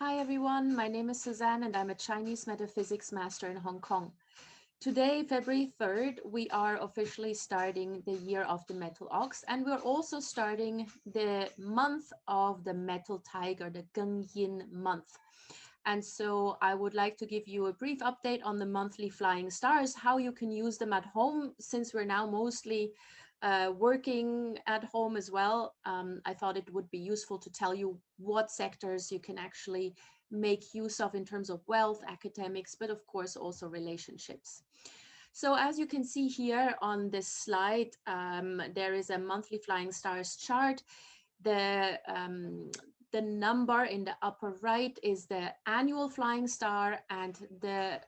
Hi everyone, my name is Suzanne and I'm a Chinese metaphysics master in Hong Kong. Today, February 3rd, we are officially starting the year of the metal ox, and we're also starting the month of the metal tiger, the Geng Yin month. And so I would like to give you a brief update on the monthly flying stars, how you can use them at home, since we're now mostly working at home as well. I thought it would be useful to tell you what sectors you can actually make use of in terms of wealth, academics, but of course also relationships. So as you can see here on this slide, there is a monthly flying stars chart. The number in the upper right is the annual flying star, and the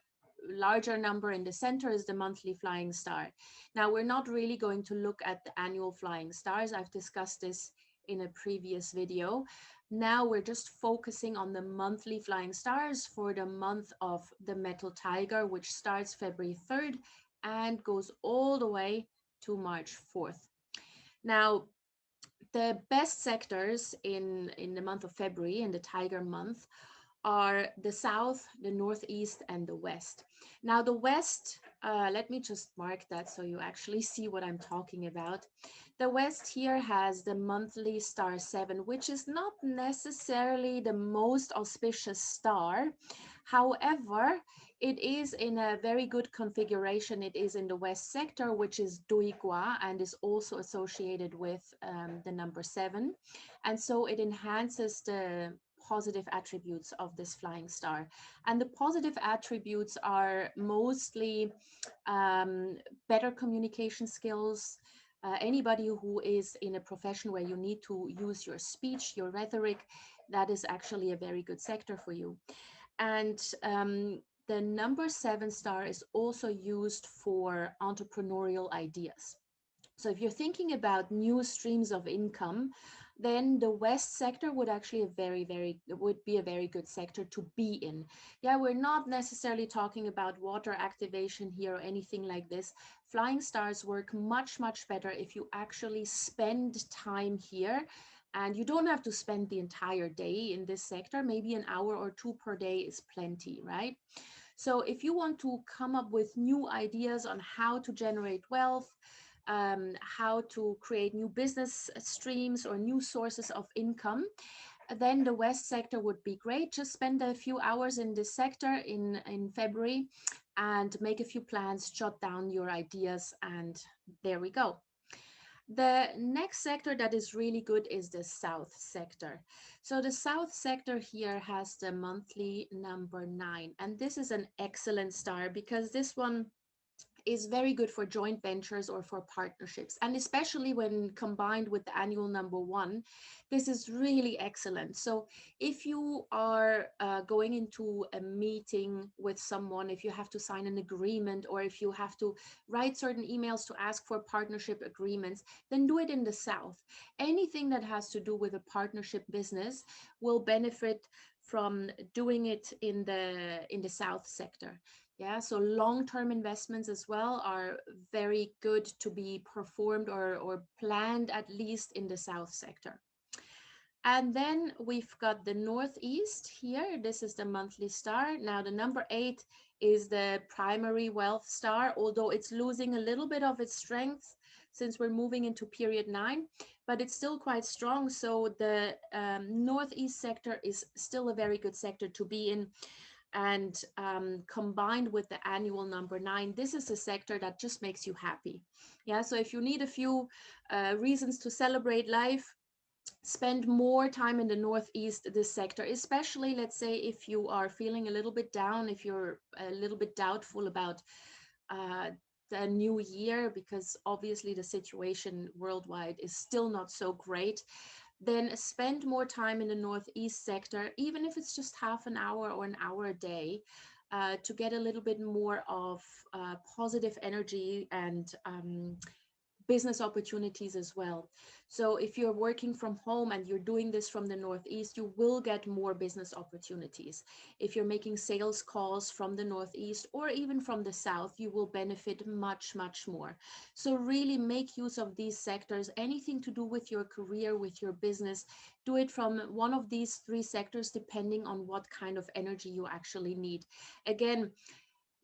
larger number in the center is the monthly flying star. Now, we're not really going to look at the annual flying stars. I've discussed this in a previous video. Now we're just focusing on the monthly flying stars for the month of the metal tiger, which starts February 3rd and goes all the way to March 4th. Now, the best sectors in the month of February, in the Tiger month, are the south, the northeast, and the west. Now, the west, let me just mark that so you actually see what I'm talking about. The west here has the monthly star 7, which is not necessarily the most auspicious star. However, it is in a very good configuration. It is in the west sector, which is Duigua, and is also associated with the number 7. And so it enhances the positive attributes of this flying star. And the positive attributes are mostly better communication skills. Anybody who is in a profession where you need to use your speech, your rhetoric, that is actually a very good sector for you. And the number 7 star is also used for entrepreneurial ideas. So if you're thinking about new streams of income, then the West sector would actually would be a very good sector to be in. Yeah, we're not necessarily talking about water activation here or anything like this. Flying stars work much, much better if you actually spend time here. And you don't have to spend the entire day in this sector. Maybe an hour or two per day is plenty, right? So if you want to come up with new ideas on how to generate wealth, how to create new business streams or new sources of income, then the West sector would be great. Just spend a few hours in this sector in February and make a few plans, jot down your ideas, and there we go. The next sector that is really good is the South sector. So the South sector here has the monthly number 9, and this is an excellent star because this one is very good for joint ventures or for partnerships. And especially when combined with the annual number 1, this is really excellent. So if you are going into a meeting with someone, if you have to sign an agreement, or if you have to write certain emails to ask for partnership agreements, then do it in the South. Anything that has to do with a partnership business will benefit from doing it in the South sector. Yeah, so long-term investments as well are very good to be performed or planned at least in the South sector. And then we've got the Northeast here. This is the monthly star. Now the number 8 is the primary wealth star, although it's losing a little bit of its strength since we're moving into period 9, but it's still quite strong. So the Northeast sector is still a very good sector to be in. And combined with the annual number 9, this is a sector that just makes you happy. Yeah, so if you need a few reasons to celebrate life, spend more time in the Northeast, this sector, especially, let's say, if you are feeling a little bit down, if you're a little bit doubtful about the new year, because obviously the situation worldwide is still not so great, then spend more time in the Northeast sector, even if it's just half an hour or an hour a day, to get a little bit more of positive energy and business opportunities as well. So if you're working from home and you're doing this from the Northeast, you will get more business opportunities. If you're making sales calls from the Northeast or even from the South, you will benefit much, much more. So really make use of these sectors. Anything to do with your career, with your business, do it from one of these three sectors, depending on what kind of energy you actually need. Again,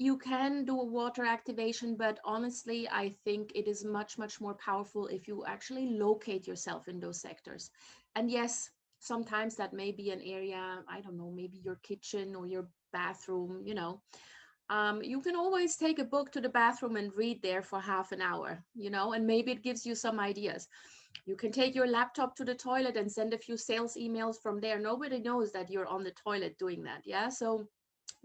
you can do a water activation, but honestly, I think it is much, much more powerful if you actually locate yourself in those sectors. And yes, sometimes that may be an area, I don't know, maybe your kitchen or your bathroom, you know. You can always take a book to the bathroom and read there for half an hour, you know, and maybe it gives you some ideas. You can take your laptop to the toilet and send a few sales emails from there. Nobody knows that you're on the toilet doing that. Yeah. So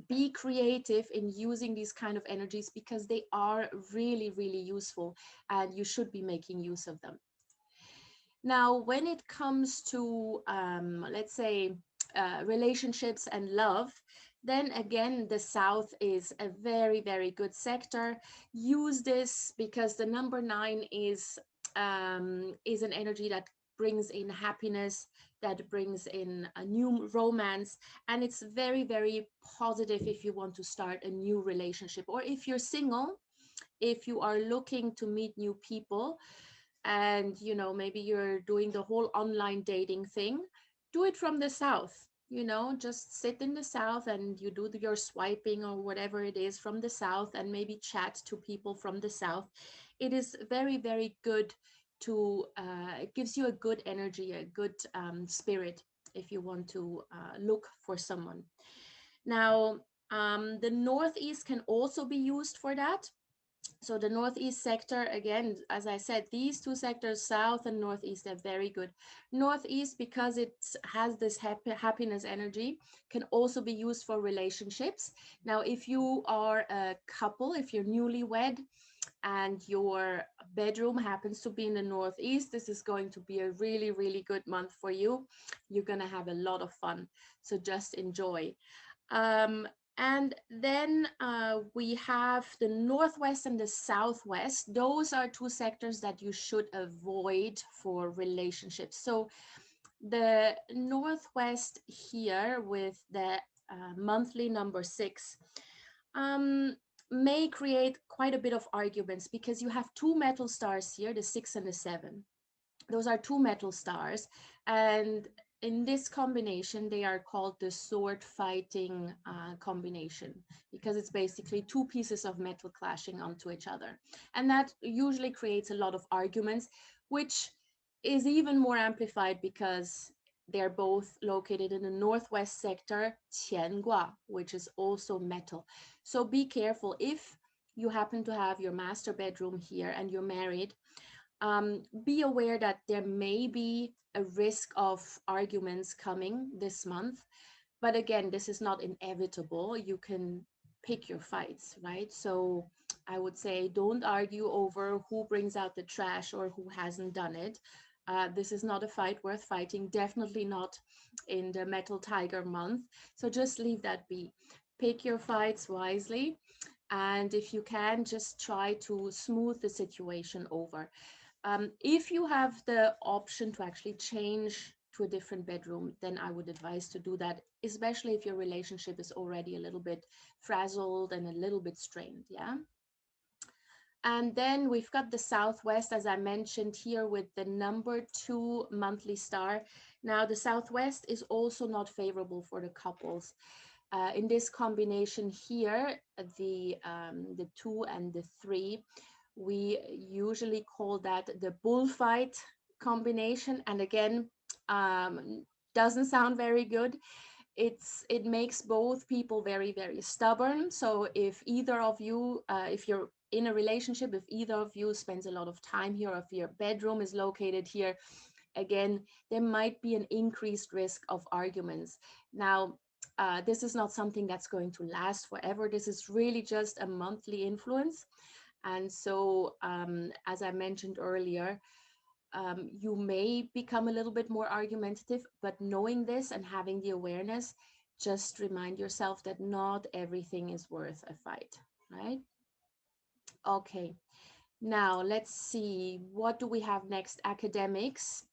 be creative in using these kind of energies because they are really, really useful and you should be making use of them. Now, when it comes to, let's say, relationships and love, then again, the South is a very, very good sector. Use this because the number 9 is an energy that brings in happiness, that brings in a new romance, and it's very, very positive if you want to start a new relationship, or if you're single, if you are looking to meet new people, and you know, maybe you're doing the whole online dating thing, do it from the South. You know, just sit in the South and you do your swiping or whatever it is from the South, and maybe chat to people from the South. It is very, very good to it gives you a good energy, a good spirit if you want to look for someone. Now, the Northeast can also be used for that. So the Northeast sector, again, as I said, these two sectors, South and Northeast, are very good. Northeast, because it has this happiness energy, can also be used for relationships. Now, if you are a couple, if you're newlywed and your bedroom happens to be in the Northeast, this is going to be a really, really good month for you. You're going to have a lot of fun. So just enjoy. Um, and then we have the Northwest and the Southwest. Those are two sectors that you should avoid for relationships. So the Northwest here with the monthly number 6 um, may create quite a bit of arguments because you have two metal stars here, the 6 and the 7. Those are two metal stars, and in this combination they are called the sword fighting combination, because it's basically two pieces of metal clashing onto each other, and that usually creates a lot of arguments, which is even more amplified because they're both located in the northwest sector, Qiangua, which is also metal. So be careful if you happen to have your master bedroom here and you're married. Be aware that there may be a risk of arguments coming this month. But again, this is not inevitable. You can pick your fights, right? So I would say don't argue over who brings out the trash or who hasn't done it. This is not a fight worth fighting, definitely not in the Metal Tiger month. So just leave that be. Pick your fights wisely. And if you can, just try to smooth the situation over. If you have the option to actually change to a different bedroom, then I would advise to do that, especially if your relationship is already a little bit frazzled and a little bit strained. Yeah. And then we've got the Southwest, as I mentioned here, with the number 2 monthly star. Now, the Southwest is also not favorable for the couples. In this combination here, the 2 and the 3, we usually call that the bullfight combination. And again, doesn't sound very good. It makes both people very, very stubborn. So if either of you, if you're in a relationship, if either of you spends a lot of time here, or if your bedroom is located here, again, there might be an increased risk of arguments. Now, this is not something that's going to last forever. This is really just a monthly influence. And so, as I mentioned earlier, you may become a little bit more argumentative, but knowing this and having the awareness, just remind yourself that not everything is worth a fight, right? Okay. Now, let's see, what do we have next? Academics.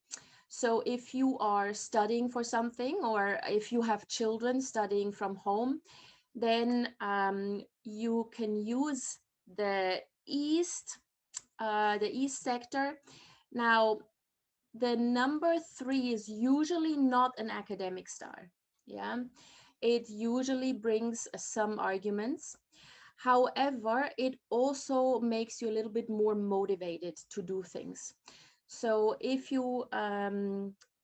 So if you are studying for something, or if you have children studying from home, then you can use the east sector. Now, the number 3 is usually not an academic star. Yeah, it usually brings some arguments. However, it also makes you a little bit more motivated to do things. So if you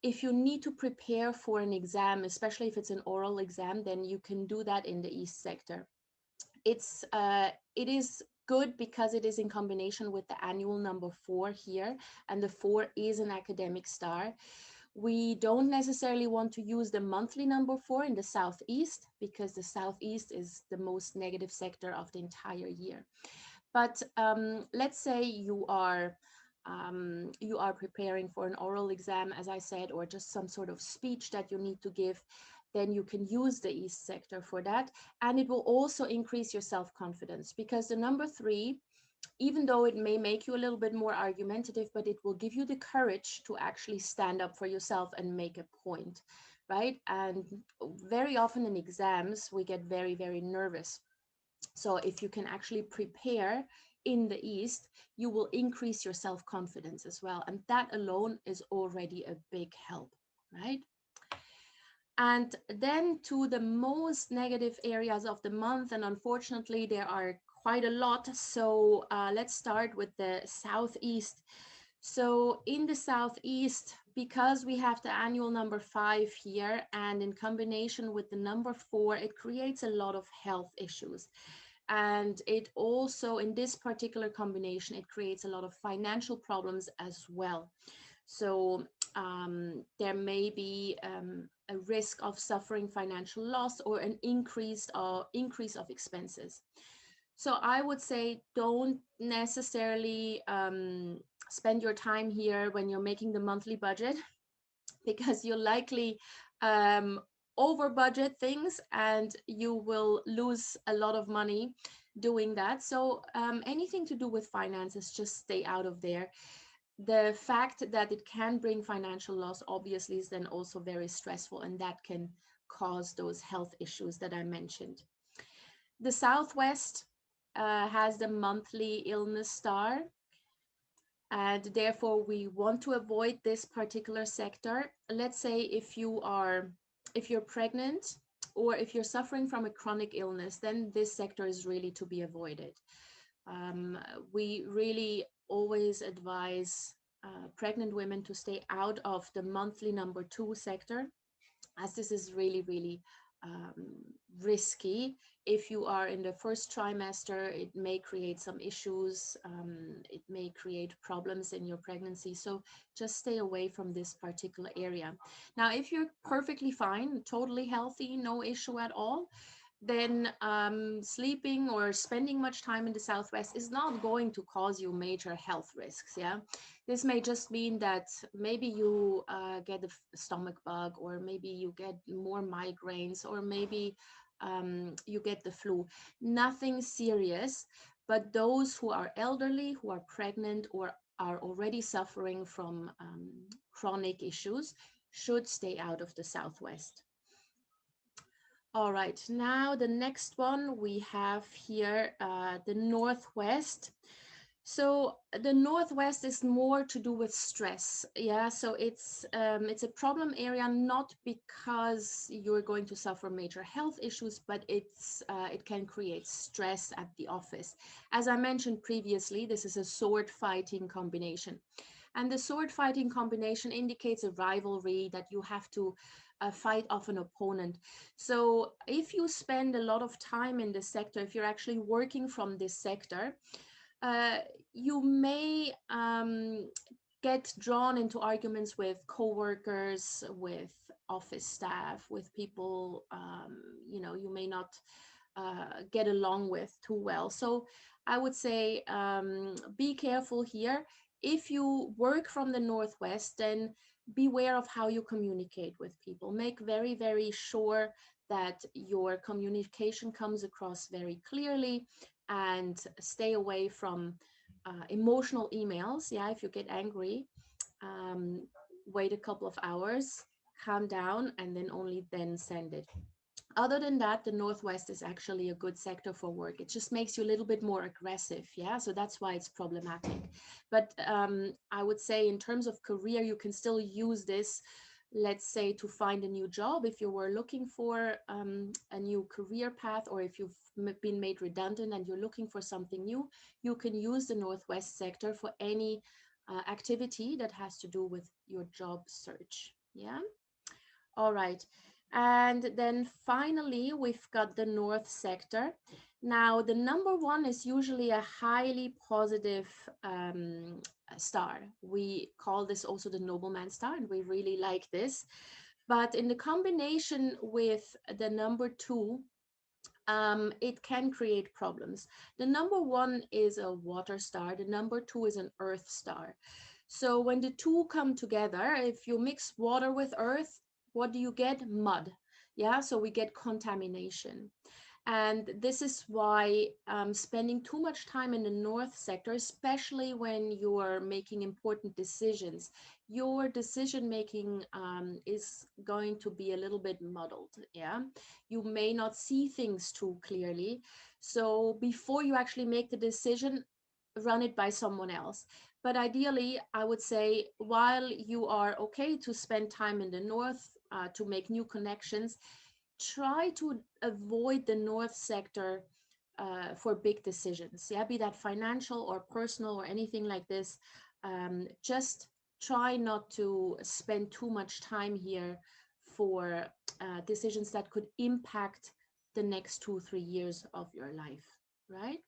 need to prepare for an exam, especially if it's an oral exam, then you can do that in the east sector. It is good because it is in combination with the annual number 4 here, and the 4 is an academic star. We don't necessarily want to use the monthly number 4 in the southeast, because the southeast is the most negative sector of the entire year. But let's say you are preparing for an oral exam, as I said, or just some sort of speech that you need to give, then you can use the east sector for that. And it will also increase your self-confidence, because the number 3, even though it may make you a little bit more argumentative, but it will give you the courage to actually stand up for yourself and make a point, right? And very often in exams, we get very, very nervous. So if you can actually prepare in the East, you will increase your self-confidence as well. And that alone is already a big help, right? And then to the most negative areas of the month, and unfortunately there are quite a lot. So let's start with the Southeast. So in the Southeast, because we have the annual number 5 here, and in combination with the number 4, it creates a lot of health issues. And it also, in this particular combination, it creates a lot of financial problems as well. So there may be a risk of suffering financial loss, or an increase of expenses. So I would say don't necessarily spend your time here when you're making the monthly budget, because you'll likely um, over budget things, and you will lose a lot of money doing that. So anything to do with finances, just stay out of there. The fact that it can bring financial loss obviously is then also very stressful, and that can cause those health issues that I mentioned. The Southwest has the monthly illness star, and therefore we want to avoid this particular sector. Let's say if you're pregnant, or if you're suffering from a chronic illness, then this sector is really to be avoided. We really always advise pregnant women to stay out of the monthly number 2 sector, as this is really, really risky. If you are in the first trimester, it may create some issues. It may create problems in your pregnancy. So just stay away from this particular area. Now, if you're perfectly fine, totally healthy, no issue at all, then sleeping or spending much time in the Southwest is not going to cause you major health risks. Yeah, this may just mean that maybe you get a stomach bug, or maybe you get more migraines, or maybe you get the flu. Nothing serious, but those who are elderly, who are pregnant, or are already suffering from chronic issues should stay out of the Southwest. All right, now the next one we have here, the Northwest. So the Northwest is more to do with stress. Yeah, so it's a problem area, not because you're going to suffer major health issues, but it can create stress at the office. As I mentioned previously, this is a sword fighting combination. And the sword fighting combination indicates a rivalry, that you have to fight off an opponent. So if you spend a lot of time in this sector, if you're actually working from this sector, uh, you may get drawn into arguments with coworkers, with office staff, with people you may not get along with too well. So I would say be careful here. If you work from the Northwest, then beware of how you communicate with people. Make very, very sure that your communication comes across very clearly, and stay away from emotional emails. Yeah, if you get angry, wait a couple of hours, calm down, and then only then send it. Other than that, the Northwest is actually a good sector for work. It just makes you a little bit more aggressive. Yeah, so that's why it's problematic. But I would say in terms of career, you can still use this, let's say, to find a new job. If you were looking for a new career path, or if you've been made redundant and you're looking for something new, you can use the Northwest sector for any activity that has to do with your job search. Yeah. All right. And then finally, we've got the North sector. Now, the number one is usually a highly positive star. We call this also the nobleman star, and we really like this. But in the combination with the number two, it can create problems. The number one is a water star. The number two is an earth star. So when the two come together, if you mix water with earth, what do you get? Mud. Yeah, so we get contamination. And this is why spending too much time in the North sector, especially when you are making important decisions, your decision making is going to be a little bit muddled. Yeah, you may not see things too clearly. So before you actually make the decision, run it by someone else. But ideally, I would say while you are okay to spend time in the North to make new connections, try to avoid the North sector for big decisions. Yeah, be that financial or personal or anything like this. Just try not to spend too much time here for decisions that could impact the next 2-3 years of your life, right?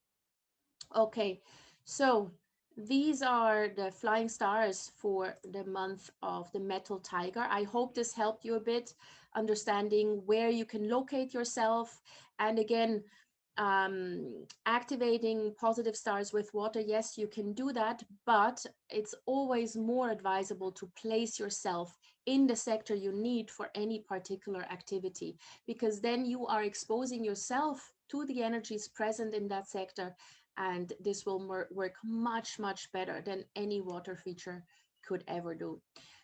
Okay, so these are the flying stars for the month of the metal tiger. I hope this helped you a bit understanding where you can locate yourself. And again, activating positive stars with water, yes, you can do that, but it's always more advisable to place yourself in the sector you need for any particular activity, because then you are exposing yourself to the energies present in that sector, and this will work much, much better than any water feature could ever do.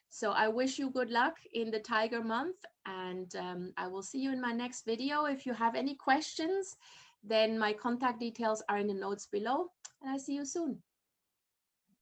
So I wish you good luck in the Tiger month, and I will see you in my next video. If you have any questions, then my contact details are in the notes below, and I see you soon.